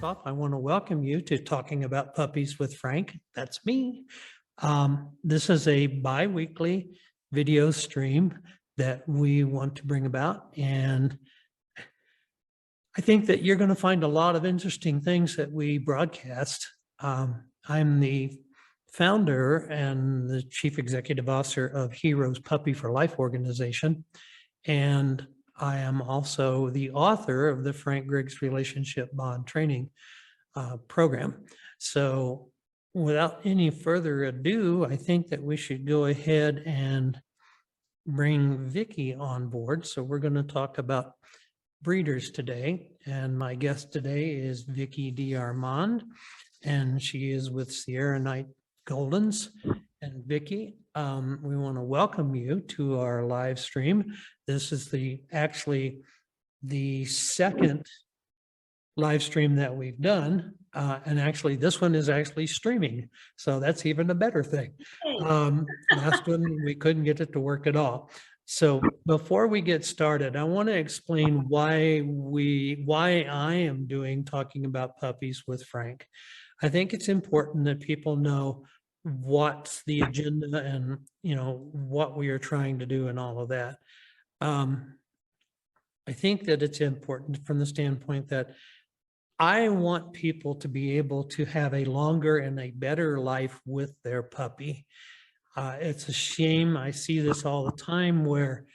off, I want to welcome you to Talking About Puppies with Frank. That's me. This is a bi-weekly video stream that we want to bring about. And I think that you're going to find a lot of interesting things that we broadcast. I'm the founder and the chief executive officer of Heroes Puppy for Life organization. And I am also the author of the Frank Griggs Relationship Bond Training program. So without any further ado, I think that we should go ahead and bring Vicky on board. So we're going to talk about breeders today. And my guest today is Vicky D'Armand, and she is with Sierra Night Goldens. And Vicky, we want to welcome you to our live stream. This is actually the second live stream that we've done. And actually, this one is actually streaming. So that's even a better thing. Last one, we couldn't get it to work at all. So before we get started, I want to explain why I am talking about puppies with Frank. I think it's important that people know what's the agenda and, what we are trying to do and all of that. I think that it's important from the standpoint that I want people to be able to have a longer and a better life with their puppy. It's a shame. I see this all the time where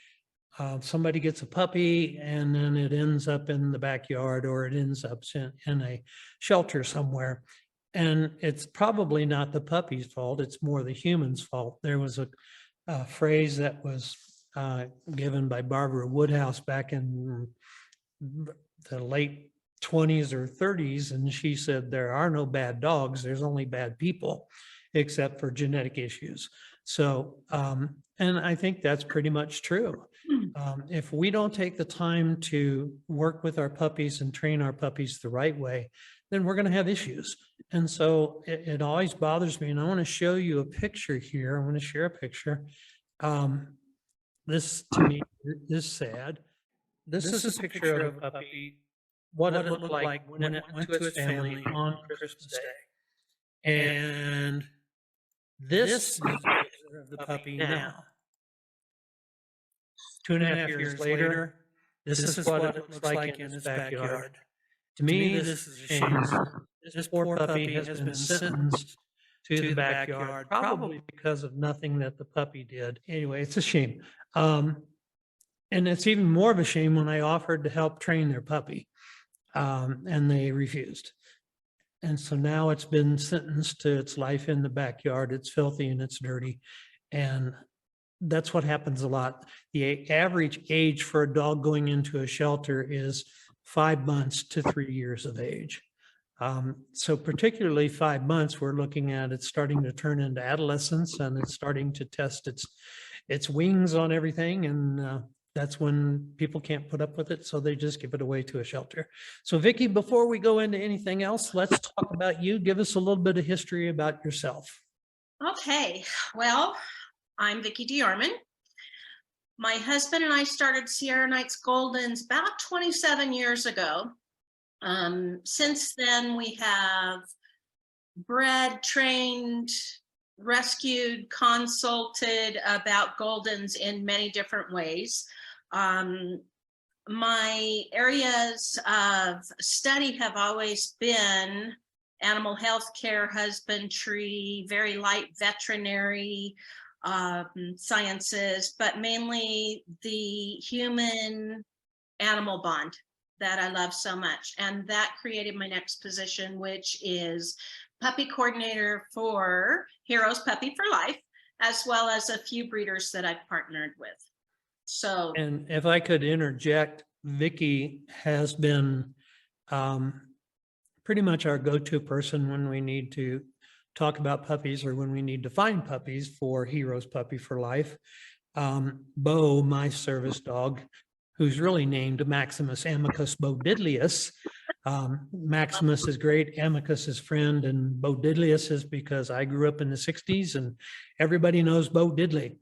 somebody gets a puppy and then it ends up in the backyard or it ends up in a shelter somewhere. And it's probably not the puppy's fault. It's more the human's fault. There was a phrase that was given by Barbara Woodhouse back in the late 20s or 30s. And she said, there are no bad dogs. There's only bad people, except for genetic issues. So, and I think that's pretty much true. If we don't take the time to work with our puppies and train our puppies the right way, then we're going to have issues. And so it always bothers me. And I want to show you a picture here. I want to share a picture. This to me is sad. This is a picture of a puppy, what it looked like when it went to its family on Christmas Day. And this is a picture of the puppy now. 2.5 years later, this is what it looks like in its backyard. To me, this is a shame. This poor puppy has been sentenced to the backyard, probably because of nothing that the puppy did. Anyway, it's a shame. And it's even more of a shame when I offered to help train their puppy, and they refused. And so now it's been sentenced to its life in the backyard. It's filthy and it's dirty. And that's what happens a lot. The average age for a dog going into a shelter is 5 months to 3 years of age. So particularly 5 months, we're looking at it's starting to turn into adolescence and it's starting to test its wings on everything. And that's when people can't put up with it. So they just give it away to a shelter. So Vicky, before we go into anything else, let's talk about you. Give us a little bit of history about yourself. Okay. Well, I'm Vicky D'Armand. My husband and I started Sierra Nights Goldens about 27 years ago. Since then, we have bred, trained, rescued, consulted about Goldens in many different ways. My areas of study have always been animal health care, husbandry, very light veterinary sciences, but mainly the human animal bond that I love so much. And that created my next position, which is puppy coordinator for Heroes Puppy for Life, as well as a few breeders that I've partnered with. So, and if I could interject, Vicky has been pretty much our go-to person when we need to talk about puppies or when we need to find puppies for Heroes Puppy for Life. Bo, my service dog, who's really named Maximus Amicus Bodidlius. Maximus is great, Amicus is friend, and Bodidlius is because I grew up in the 60s and everybody knows Bo Diddley.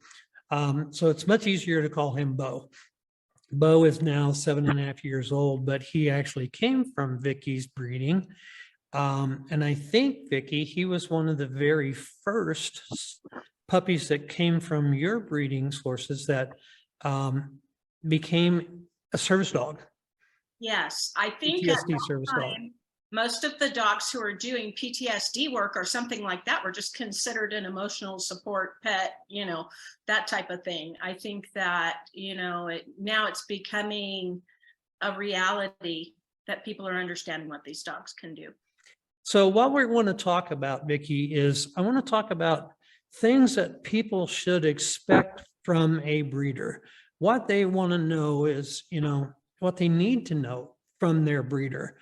So it's much easier to call him Bo. Bo is now 7.5 years old, but he actually came from Vicky's breeding. And I think, Vicky, he was one of the very first puppies that came from your breeding sources that became a service dog, Yes, I think at PTSD service that dog. time, most of the dogs who are doing PTSD work or something like that were just considered an emotional support pet, that type of thing. I think that, now it's becoming a reality that people are understanding what these dogs can do. So what we want to talk about, Vicky, is I want to talk about things that people should expect from a breeder. What they want to know is, what they need to know from their breeder.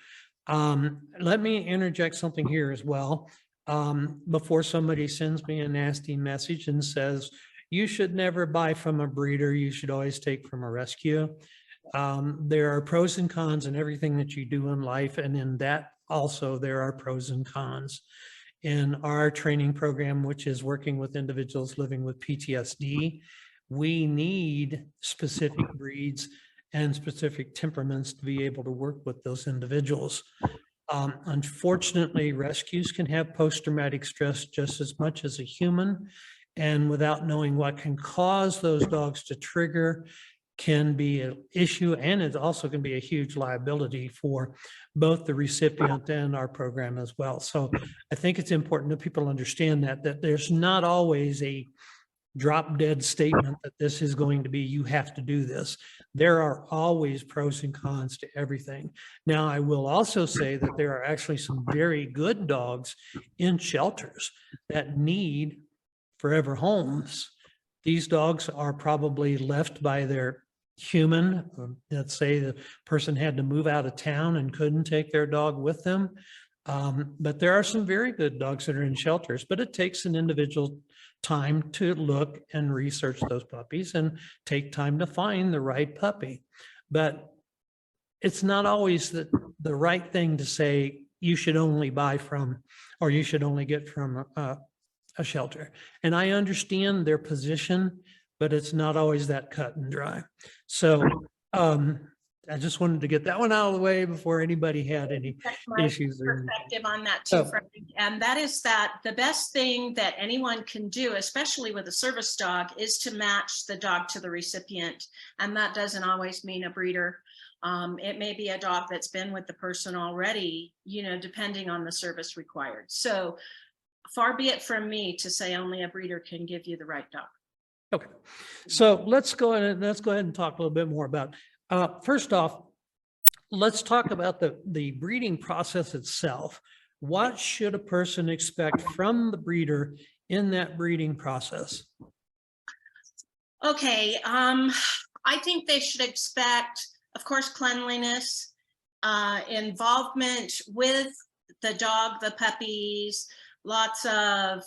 Let me interject something here as well. Before somebody sends me a nasty message and says, you should never buy from a breeder, you should always take from a rescue. There are pros and cons in everything that you do in life, and in that also there are pros and cons. In our training program, which is working with individuals living with PTSD, we need specific breeds and specific temperaments to be able to work with those individuals. Unfortunately, rescues can have post-traumatic stress just as much as a human, and without knowing what can cause those dogs to trigger can be an issue, and it also can be a huge liability for both the recipient and our program as well. So I think it's important that people understand that there's not always a drop dead statement that this is going to be, you have to do this. There are always pros and cons to everything. Now, I will also say that there are actually some very good dogs in shelters that need forever homes. These dogs are probably left by their human. Let's say the person had to move out of town and couldn't take their dog with them. But there are some very good dogs that are in shelters, but it takes an individual time to look and research those puppies and take time to find the right puppy. But it's not always the right thing to say you should only buy from, or you should only get from a shelter. And I understand their position, but it's not always that cut and dry. So I just wanted to get that one out of the way before anybody had any issues. Perspective on that too, Frank. And that is that the best thing that anyone can do, especially with a service dog, is to match the dog to the recipient. And that doesn't always mean a breeder. It may be a dog that's been with the person already, depending on the service required. So far be it from me to say only a breeder can give you the right dog. Okay, so let's go ahead and talk a little bit more about. First off, let's talk about the breeding process itself. What should a person expect from the breeder in that breeding process? Okay, I think they should expect, of course, cleanliness, involvement with the dog, the puppies, lots of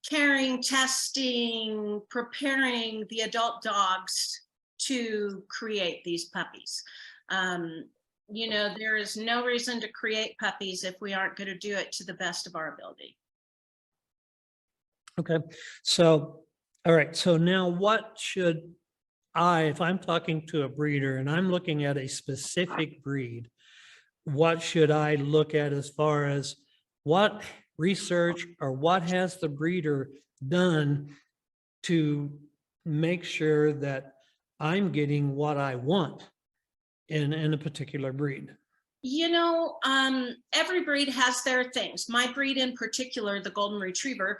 caring, testing, preparing the adult dogs to create these puppies. There is no reason to create puppies if we aren't going to do it to the best of our ability. Okay, so, all right, so now what should if I'm talking to a breeder and I'm looking at a specific breed, what should I look at as far as what research or what has the breeder done to make sure that I'm getting what I want in a particular breed? Every breed has their things. My breed in particular, the Golden Retriever,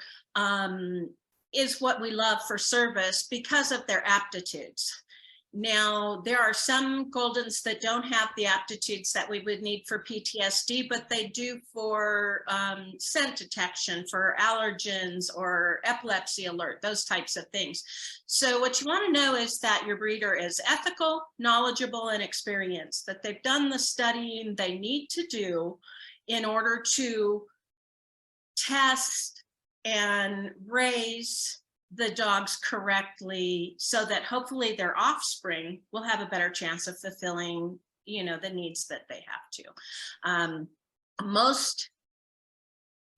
is what we love for service because of their aptitudes. Now, there are some Goldens that don't have the aptitudes that we would need for PTSD, but they do for scent detection, for allergens or epilepsy alert, those types of things. So what you want to know is that your breeder is ethical, knowledgeable, and experienced, that they've done the studying they need to do in order to test and raise the dogs correctly, so that hopefully their offspring will have a better chance of fulfilling, the needs that they have to.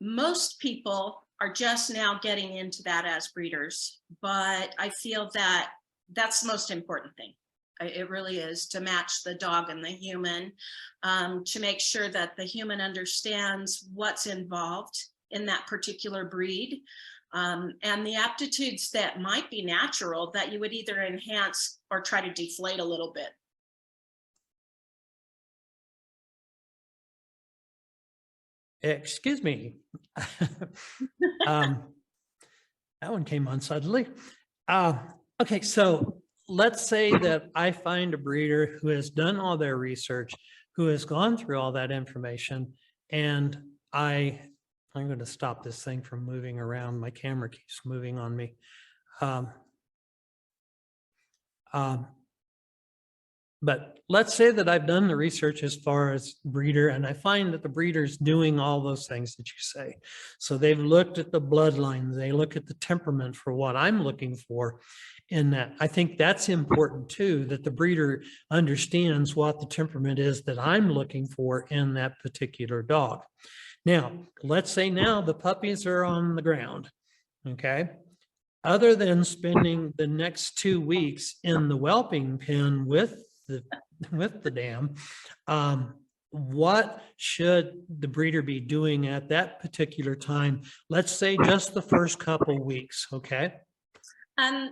Most people are just now getting into that as breeders, but I feel that that's the most important thing. It really is, to match the dog and the human, to make sure that the human understands what's involved in that particular breed, and the aptitudes that might be natural that you would either enhance or try to deflate a little bit. Excuse me. That one came on suddenly. Okay, so let's say that I find a breeder who has done all their research, who has gone through all that information, and I'm going to stop this thing from moving around. My camera keeps moving on me. But let's say that I've done the research as far as breeder, and I find that the breeder's doing all those things that you say. So they've looked at the bloodline, they look at the temperament for what I'm looking for in that. I think that's important too, that the breeder understands what the temperament is that I'm looking for in that particular dog. Now, let's say now the puppies are on the ground, okay? Other than spending the next 2 weeks in the whelping pen with the dam, what should the breeder be doing at that particular time? Let's say just the first couple weeks, okay?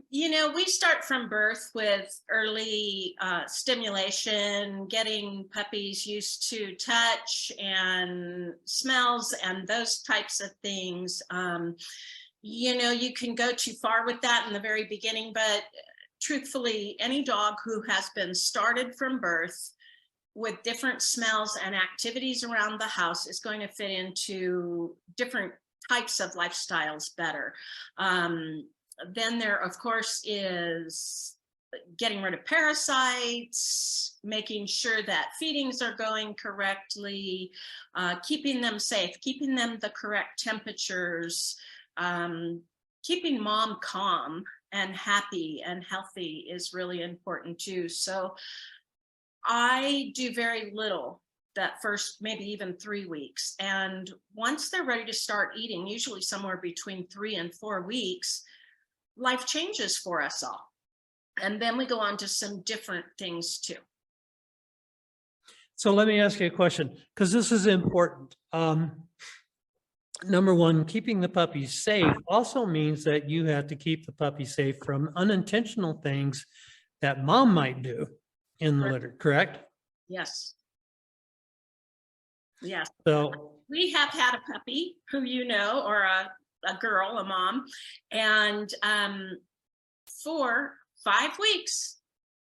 You know, we start from birth with early stimulation, getting puppies used to touch and smells and those types of things. You know, you can go too far with that in the very beginning, but truthfully, any dog who has been started from birth with different smells and activities around the house is going to fit into different types of lifestyles better. Then there, of course, is getting rid of parasites, making sure that feedings are going correctly, keeping them safe, keeping them the correct temperatures, keeping mom calm and happy and healthy is really important too. So I do very little that first, maybe even 3 weeks. And once they're ready to start eating, usually somewhere between 3 and 4 weeks, life changes for us all. And then we go on to some different things too. So let me ask you a question, because this is important. Number one, keeping the puppies safe also means that you have to keep the puppy safe from unintentional things that mom might do in the litter, correct? Yes. Yes. So we have had a puppy who, you know, or a girl, a mom, and for 5 weeks,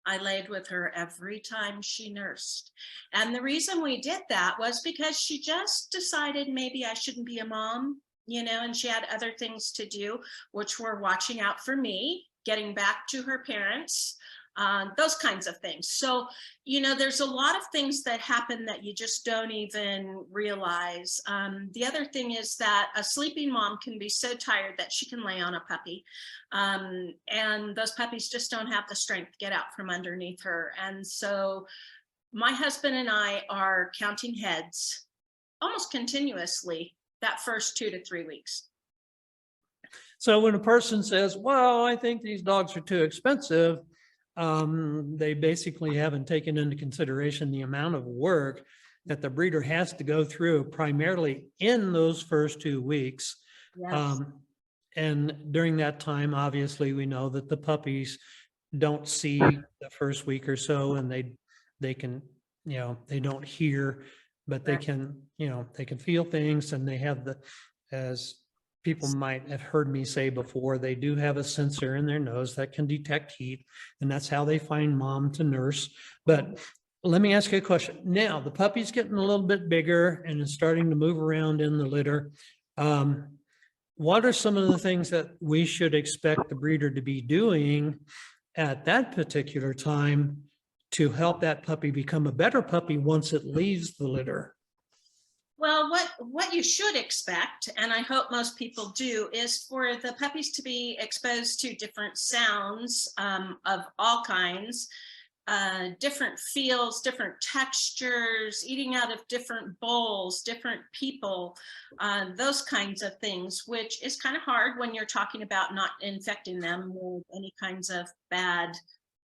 I laid with her every time she nursed. And the reason we did that was because she just decided maybe I shouldn't be a mom, you know, and she had other things to do, which were watching out for me, getting back to her parents, those kinds of things. So, you know, there's a lot of things that happen that you just don't even realize. The other thing is that a sleeping mom can be so tired that she can lay on a puppy. And those puppies just don't have the strength to get out from underneath her. And so my husband and I are counting heads almost continuously that first 2 to 3 weeks. So when a person says, well, I think these dogs are too expensive, they basically haven't taken into consideration the amount of work that the breeder has to go through primarily in those first 2 weeks. Yes. And during that time, obviously, we know that the puppies don't see the first week or so, and they can, you know, they don't hear, but they can, you know, they can feel things, and they have the, as people might have heard me say before, they do have a sensor in their nose that can detect heat, and that's how they find mom to nurse. But let me ask you a question. Now, the puppy's getting a little bit bigger and is starting to move around in the litter. What are some of the things that we should expect the breeder to be doing at that particular time to help that puppy become a better puppy once it leaves the litter? Well, what you should expect, and I hope most people do, is for the puppies to be exposed to different sounds of all kinds, different feels, different textures, eating out of different bowls, different people, those kinds of things, which is kind of hard when you're talking about not infecting them with any kinds of bad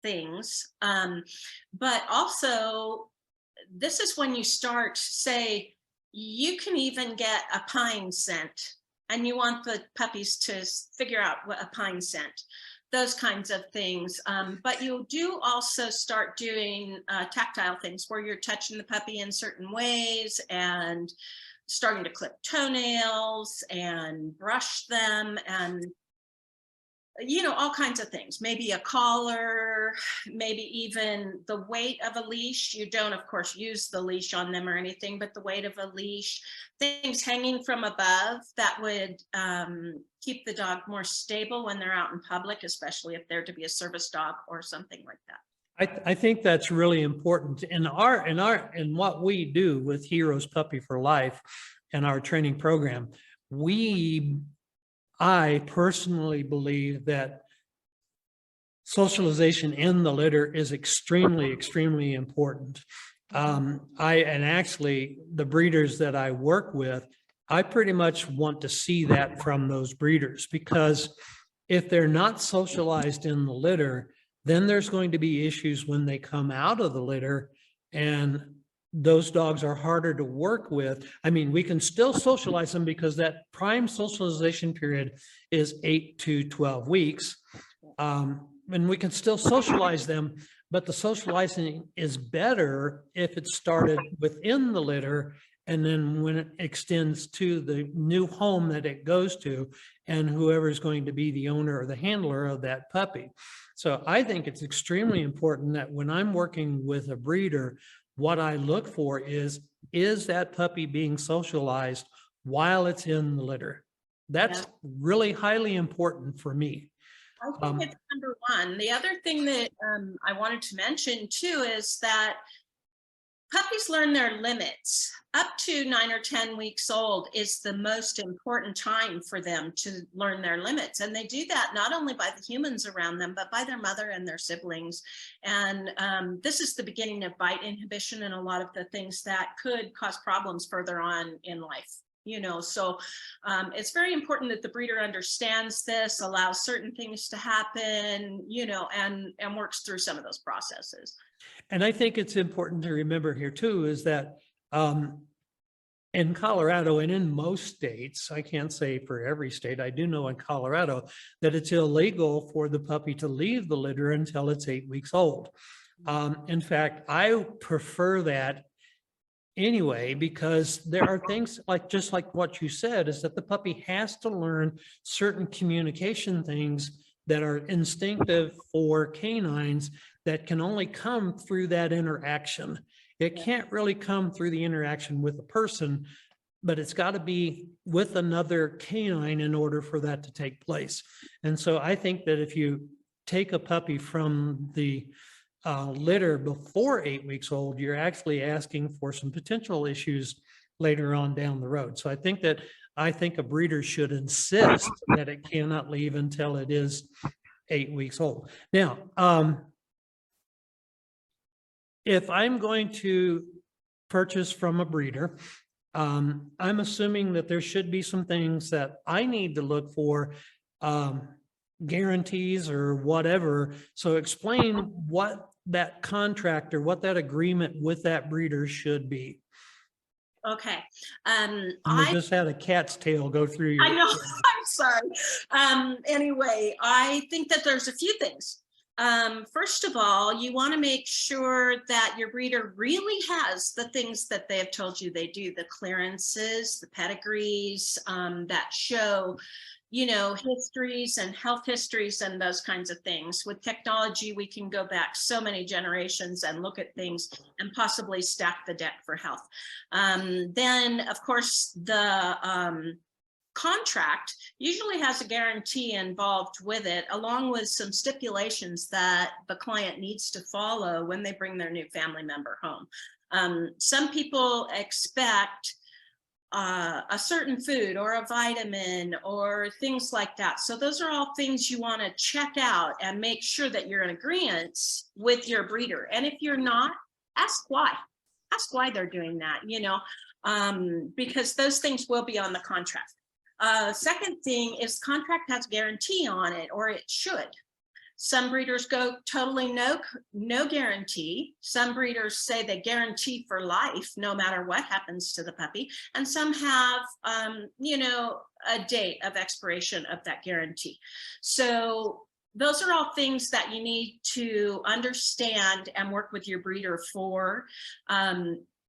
things. But also, this is when you start, say, you can even get a pine scent, and you want the puppies to figure out what a pine scent, those kinds of things. But you do also start doing tactile things where you're touching the puppy in certain ways and starting to clip toenails and brush them, and all kinds of things, maybe a collar, maybe even the weight of a leash. You don't, of course, use the leash on them or anything, but the weight of a leash, things hanging from above that would keep the dog more stable when they're out in public, especially if they're to be a service dog or something like that. I think that's really important in what we do with Heroes Puppy for Life and our training program. I personally believe that socialization in the litter is extremely, extremely important. Actually, the breeders that I work with, I pretty much want to see that from those breeders, because if they're not socialized in the litter, then there's going to be issues when they come out of the litter, and those dogs are harder to work with. I mean, we can still socialize them because that prime socialization period is 8 to 12 weeks. And we can still socialize them, but the socializing is better if it started within the litter, and then when it extends to the new home that it goes to, and whoever is going to be the owner or the handler of that puppy. So I think it's extremely important that when I'm working with a breeder, what I look for is that puppy being socialized while it's in the litter? That's really highly important for me. I think it's number one. The other thing that I wanted to mention too is that puppies learn their limits. Up to 9 or 10 weeks old is the most important time for them to learn their limits. And they do that not only by the humans around them, but by their mother and their siblings. And this is the beginning of bite inhibition and a lot of the things that could cause problems further on in life. So it's very important that the breeder understands this, allows certain things to happen, and works through some of those processes. And I think it's important to remember here too, is that in Colorado and in most states, I can't say for every state, I do know in Colorado that it's illegal for the puppy to leave the litter until it's 8 weeks old. In fact, I prefer that anyway, because there are things just like what you said, is that the puppy has to learn certain communication things that are instinctive for canines that can only come through that interaction. It can't really come through the interaction with a person, but it's got to be with another canine in order for that to take place. And so I think that if you take a puppy from the litter before 8 weeks old, you're actually asking for some potential issues later on down the road. So I think a breeder should insist that it cannot leave until it is 8 weeks old. Now, if I'm going to purchase from a breeder, I'm assuming that there should be some things that I need to look for, guarantees or whatever. So explain what that contract or what that agreement with that breeder should be. Okay. I just had a cat's tail go through your. I know, I'm sorry. Anyway, I think that there's a few things. First of all, you want to make sure that your breeder really has the things that they have told you they do, the clearances, the pedigrees, that show, histories and health histories and those kinds of things. With technology, we can go back so many generations and look at things and possibly stack the deck for health. Then, of course, the contract usually has a guarantee involved with it, along with some stipulations that the client needs to follow when they bring their new family member home. Some people expect a certain food or a vitamin or things like that. So those are all things you want to check out and make sure that you're in agreement with your breeder. And if you're not, ask why. Ask why they're doing that, because those things will be on the contract. Second thing is contract has guarantee on it, or it should. Some breeders go totally no guarantee. Some breeders say they guarantee for life, no matter what happens to the puppy. And some have, a date of expiration of that guarantee. So those are all things that you need to understand and work with your breeder for.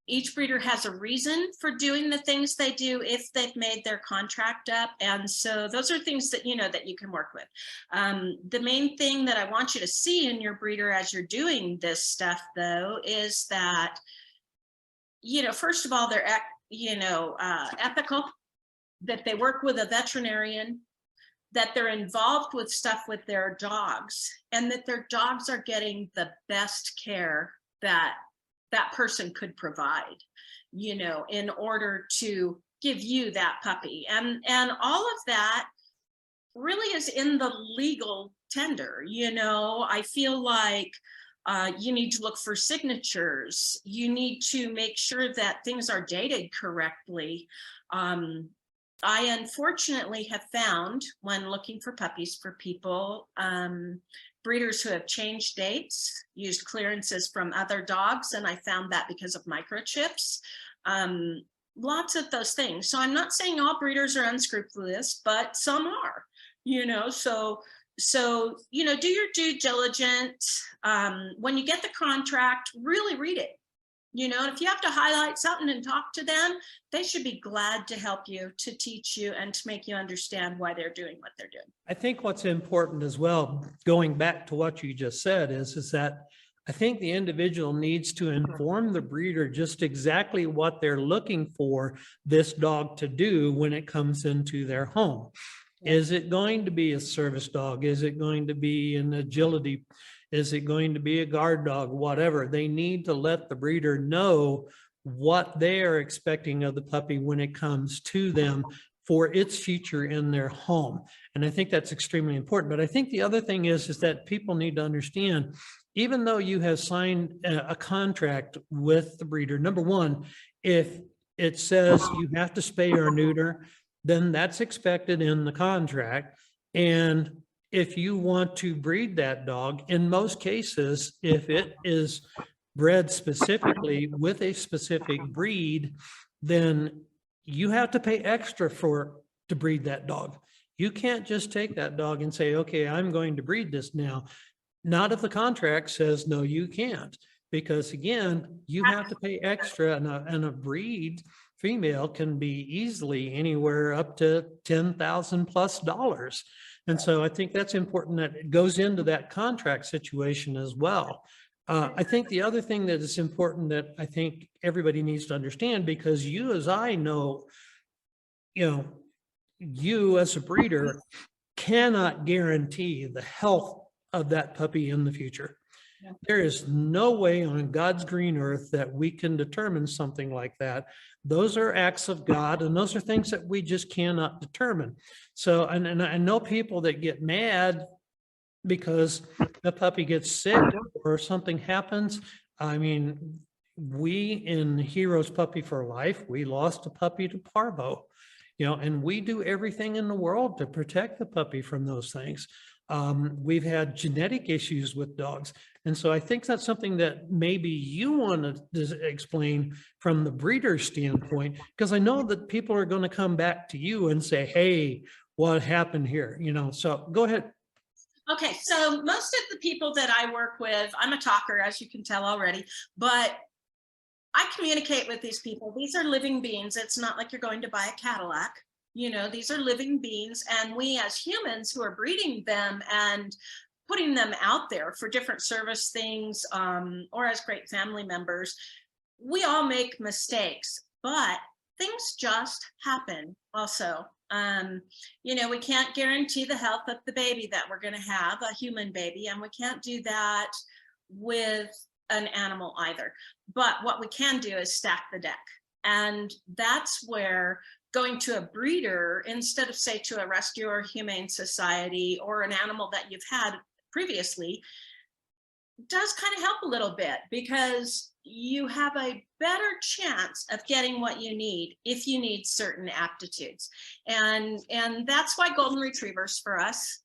Each breeder has a reason for doing the things they do if they've made their contract up. And so those are things that, that you can work with. The main thing that I want you to see in your breeder as you're doing this stuff, though, is that, first of all, they're, ethical, that they work with a veterinarian, that they're involved with stuff with their dogs, and that their dogs are getting the best care that person could provide, in order to give you that puppy. And all of that really is in the legal tender. I feel like you need to look for signatures. You need to make sure that things are dated correctly. I unfortunately have found, when looking for puppies for people, breeders who have changed dates, used clearances from other dogs, and I found that because of microchips. Lots of those things. So I'm not saying all breeders are unscrupulous, but some are, so do your due diligence. When you get the contract, really read it. If you have to highlight something and talk to them, they should be glad to help you, to teach you, and to make you understand why they're doing what they're doing. I think what's important as well, going back to what you just said, is that I think the individual needs to inform the breeder just exactly what they're looking for this dog to do when it comes into their home. Is it going to be a service dog? Is it going to be an agility? Is it going to be a guard dog? Whatever. They need to let the breeder know what they are expecting of the puppy when it comes to them for its future in their home. And I think that's extremely important. But I think the other thing is that people need to understand, even though you have signed a contract with the breeder, number one, if it says you have to spay or neuter, then that's expected in the contract. And if you want to breed that dog, in most cases, if it is bred specifically with a specific breed, then you have to pay extra to breed that dog. You can't just take that dog and say, okay, I'm going to breed this now. Not if the contract says, no, you can't. Because again, you have to pay extra, and a breed female can be easily anywhere up to $10,000 plus. And so I think that's important, that it goes into that contract situation as well. I think the other thing that is important that I think everybody needs to understand, because you, as I know, you as a breeder cannot guarantee the health of that puppy in the future. Yeah. There is no way on God's green earth that we can determine something like that. Those are acts of God, and those are things that we just cannot determine. So, and I know people that get mad because the puppy gets sick or something happens. I mean, we in Heroes Puppy for Life, we lost a puppy to parvo, and we do everything in the world to protect the puppy from those things. We've had genetic issues with dogs. And so I think that's something that maybe you want to explain from the breeder's standpoint, because I know that people are going to come back to you and say, hey, what happened here? So go ahead. Okay, so most of the people that I work with, I'm a talker, as you can tell already, but I communicate with these people. These are living beings. It's not like you're going to buy a Cadillac. These are living beings, and we as humans who are breeding them and putting them out there for different service things, or as great family members, we all make mistakes, but things just happen also. We can't guarantee the health of the baby that we're going to have, a human baby, and we can't do that with an animal either. But what we can do is stack the deck. And that's where going to a breeder instead of, say, to a rescue or humane society or an animal that you've had previously does kind of help a little bit, because you have a better chance of getting what you need if you need certain aptitudes. And that's why golden retrievers for us,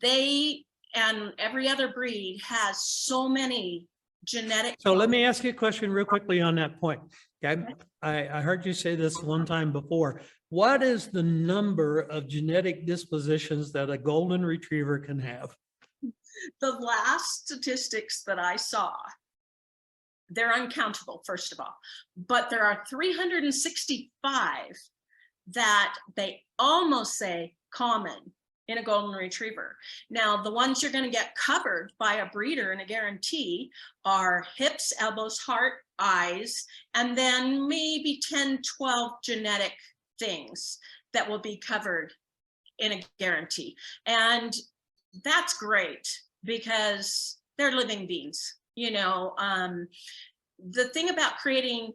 they and every other breed has so many genetic. So let me ask you a question real quickly on that point. Okay. I heard you say this one time before. What is the number of genetic dispositions that a golden retriever can have? The last statistics that I saw, they're uncountable, first of all, but there are 365 that they almost say common in a golden retriever. Now, the ones you're going to get covered by a breeder in a guarantee are hips, elbows, heart, eyes, and then maybe 10, 12 genetic things that will be covered in a guarantee. And that's great because they're living beings. You know, the thing about creating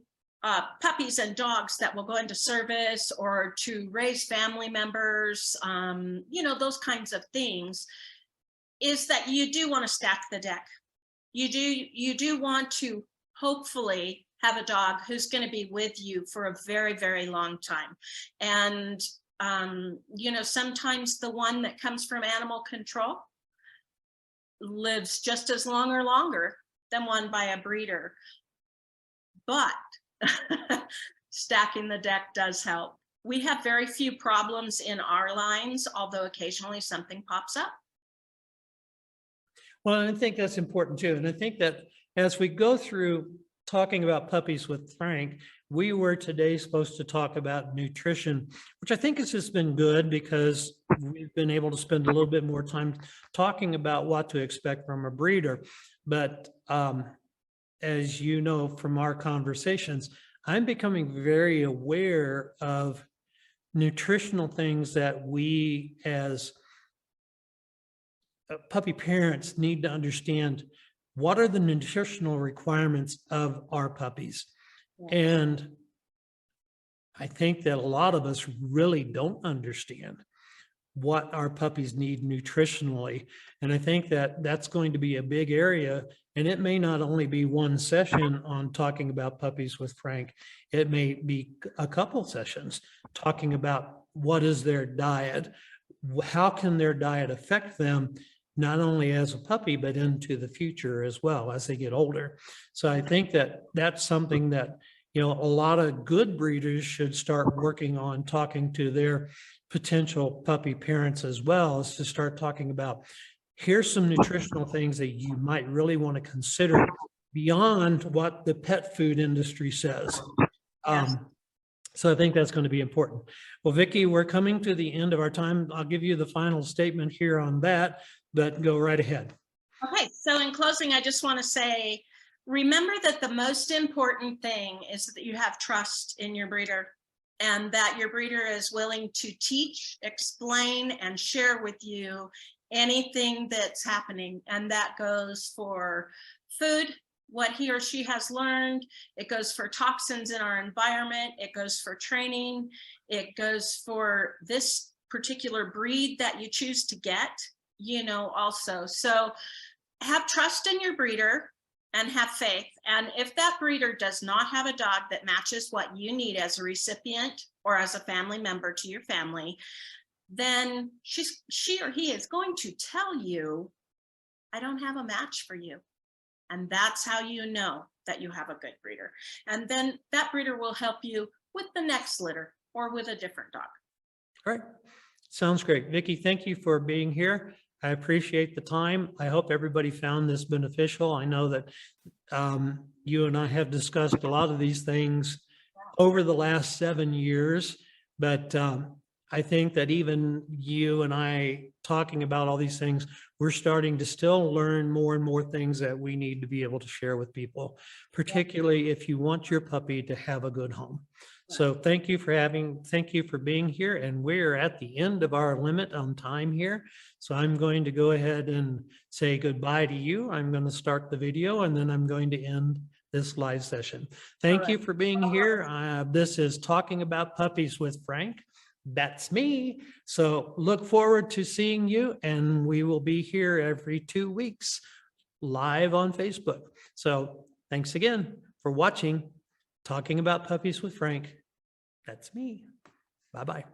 puppies and dogs that will go into service or to raise family members, you know, those kinds of things, is that you do want to stack the deck. You do want to hopefully have a dog who's going to be with you for a very, very long time. And, you know, sometimes the one that comes from animal control lives just as long or longer than one by a breeder. But stacking the deck does help. We have very few problems in our lines, although occasionally something pops up. Well, I think that's important too. And I think that as we go through talking about puppies with Frank, we were today supposed to talk about nutrition, which I think has just been good because we've been able to spend a little bit more time talking about what to expect from a breeder. But as you know from our conversations, I'm becoming very aware of nutritional things that we as puppy parents need to understand. What are the nutritional requirements of our puppies? Yeah. And I think that a lot of us really don't understand what our puppies need nutritionally. And I think that that's going to be a big area. And it may not only be one session on talking about puppies with Frank. It may be a couple sessions talking about what is their diet, how can their diet affect them, not only as a puppy, but into the future as well as they get older. So I think that that's something that, you know, a lot of good breeders should start working on, talking to their potential puppy parents as well, is to start talking about, here's some nutritional things that you might really want to consider beyond what the pet food industry says. Yes. So I think that's going to be important. Well, Vicki, we're coming to the end of our time. I'll give you the final statement here on that, but go right ahead. Okay, so in closing, I just want to say, remember that the most important thing is that you have trust in your breeder, and that your breeder is willing to teach, explain, and share with you anything that's happening. And that goes for food, what he or she has learned. It goes for toxins in our environment. It goes for training. It goes for this particular breed that you choose to get, you know, also. So have trust in your breeder and have faith. And if that breeder does not have a dog that matches what you need as a recipient or as a family member to your family, then she or he is going to tell you, I don't have a match for you. And that's how you know that you have a good breeder. And then that breeder will help you with the next litter or with a different dog. All right. Sounds great. Vicki, thank you for being here. I appreciate the time. I hope everybody found this beneficial. I know that you and I have discussed a lot of these things over the last 7 years, but I think that even you and I talking about all these things, we're starting to still learn more and more things that we need to be able to share with people, particularly if you want your puppy to have a good home. So thank you for being here. And we're at the end of our limit on time here. So I'm going to go ahead and say goodbye to you. I'm going to start the video and then I'm going to end this live session. Thank you right. for being here. This is Talking About Puppies with Frank. That's me. So look forward to seeing you, and we will be here every 2 weeks live on Facebook. So thanks again for watching Talking About Puppies with Frank. That's me. Bye-bye.